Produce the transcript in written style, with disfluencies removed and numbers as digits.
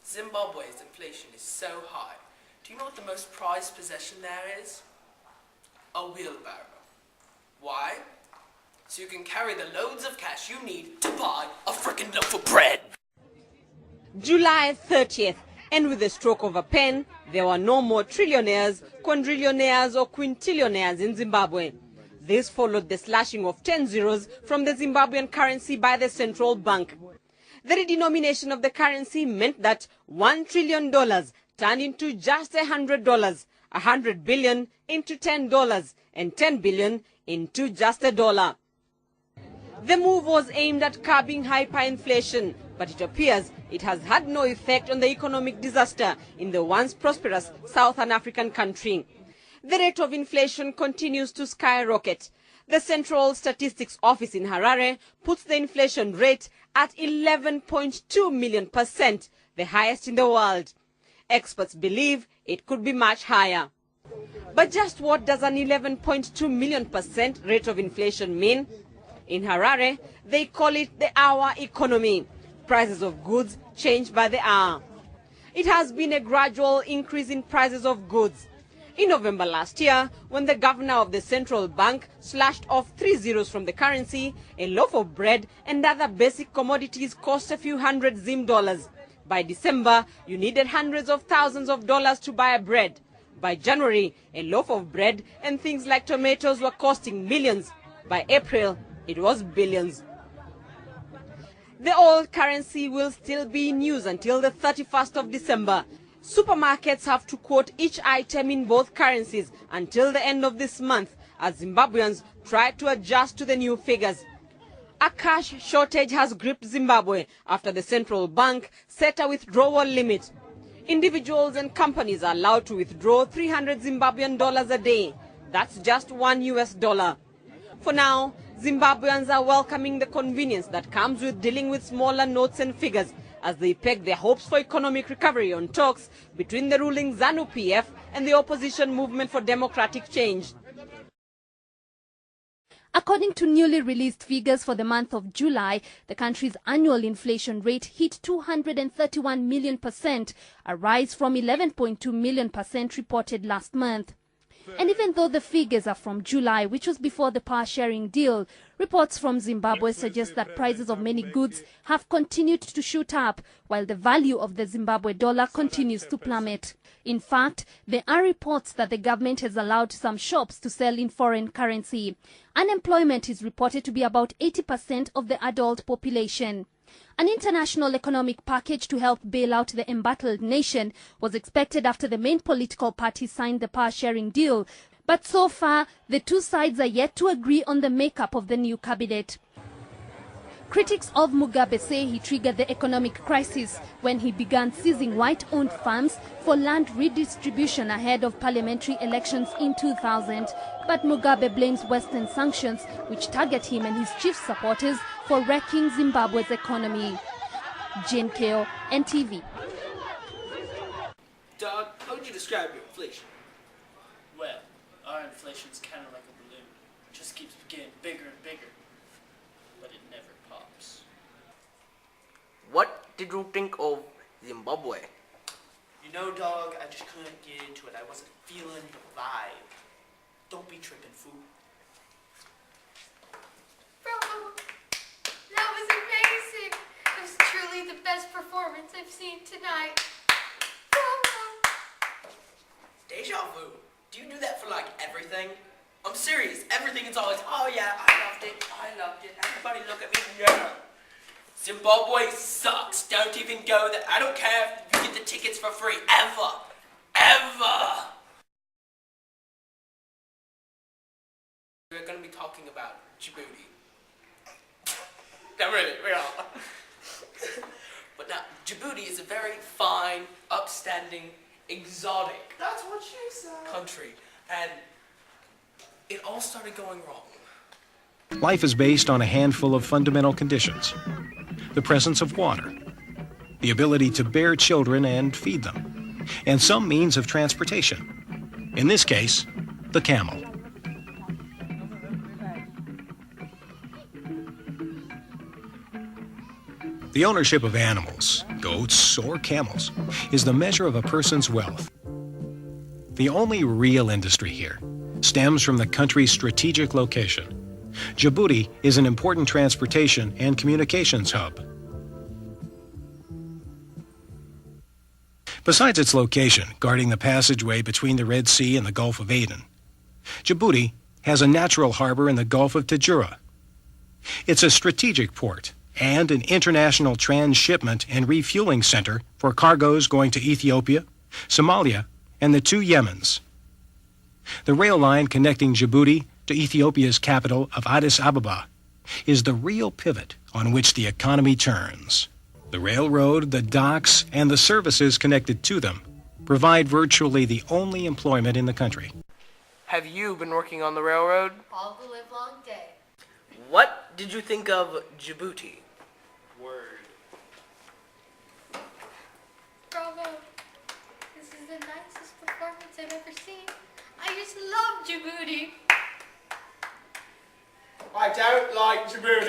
Zimbabwe's inflation is so high. Do you know what the most prized possession there is? A wheelbarrow. Why? So you can carry the loads of cash you need to buy a frickin' loaf of bread. July 30th, and with the stroke of a pen, there were no more trillionaires, quadrillionaires or quintillionaires in Zimbabwe. This followed the slashing of 10 zeros from the Zimbabwean currency by the central bank. The redenomination of the currency meant that $1 trillion turned into just $100, $100 billion into $10, and $10 billion into just $1. The move was aimed at curbing hyperinflation, but it appears it has had no effect on the economic disaster in the once prosperous Southern African country. The rate of inflation continues to skyrocket. The Central Statistics Office in Harare puts the inflation rate at 11.2 million%, the highest in the world. Experts believe it could be much higher. But just what does an 11.2 million% rate of inflation mean? In Harare, they call it the hour economy. Prices of goods change by the hour. It has been a gradual increase in prices of goods. In November last year, when the governor of the central bank slashed off 3 zeros from the currency, a loaf of bread and other basic commodities cost a few hundred Zim dollars. By December, you needed hundreds of thousands of dollars to buy a bread. By January, a loaf of bread and things like tomatoes were costing millions. By April, it was billions. The old currency will still be in use until the 31st of December. Supermarkets have to quote each item in both currencies until the end of this month as Zimbabweans try to adjust to the new figures. A cash shortage has gripped Zimbabwe after the central bank set a withdrawal limit. Individuals and companies are allowed to withdraw 300 Zimbabwean dollars a day. That's just $1. For now, Zimbabweans are welcoming the convenience that comes with dealing with smaller notes and figures as they peg their hopes for economic recovery on talks between the ruling ZANU-PF and the opposition movement for democratic change. According to newly released figures for the month of July, the country's annual inflation rate hit 231 million%, a rise from 11.2 million% reported last month. And even though the figures are from July, which was before the power sharing deal, reports from Zimbabwe suggest that prices of many goods have continued to shoot up, while the value of the Zimbabwe dollar continues to plummet. In fact, there are reports that the government has allowed some shops to sell in foreign currency. Unemployment is reported to be about 80% of the adult population. An international economic package to help bail out the embattled nation was expected after the main political parties signed the power-sharing deal. But so far, the two sides are yet to agree on the makeup of the new cabinet. Critics of Mugabe say he triggered the economic crisis when he began seizing white-owned farms for land redistribution ahead of parliamentary elections in 2000. But Mugabe blames Western sanctions, which target him and his chief supporters, for wrecking Zimbabwe's economy. Jane Keo, NTV. Doug, how would you describe your inflation? Well, our inflation's kind of like a balloon. It just keeps getting bigger and bigger. But it never pops. What did you think of Zimbabwe? You know, dog, I just couldn't get into it. I wasn't feeling the vibe. Don't be tripping, fool. Bro, that was amazing. It was truly the best performance I've seen tonight. Bravo. Deja vu. Do you do that for like everything? I'm serious. Everything is always, oh yeah, I loved it. Everybody look at me. Yeah. Zimbabwe sucks. Don't even go there. I don't care if you get the tickets for free. Ever. Ever. We're going to be talking about Djibouti. No, really, we are. But now, Djibouti is a very fine, upstanding, exotic That's what she said. country. And it all started going wrong. Life is based on a handful of fundamental conditions: the presence of water, the ability to bear children and feed them, and some means of transportation. In this case, the camel. The ownership of animals, goats or camels, is the measure of a person's wealth. The only real industry here stems from the country's strategic location. Djibouti is an important transportation and communications hub. Besides its location, guarding the passageway between the Red Sea and the Gulf of Aden, Djibouti has a natural harbor in the Gulf of Tajura. It's a strategic port and an international transshipment and refueling center for cargoes going to Ethiopia, Somalia, and the two Yemens. The rail line connecting Djibouti to Ethiopia's capital of Addis Ababa is the real pivot on which the economy turns. The railroad, the docks, and the services connected to them provide virtually the only employment in the country. Have you been working on the railroad? All the livelong day. What did you think of Djibouti? Word. Bravo. This is the nicest performance I've ever seen. I just love Djibouti. I don't like Djibouti.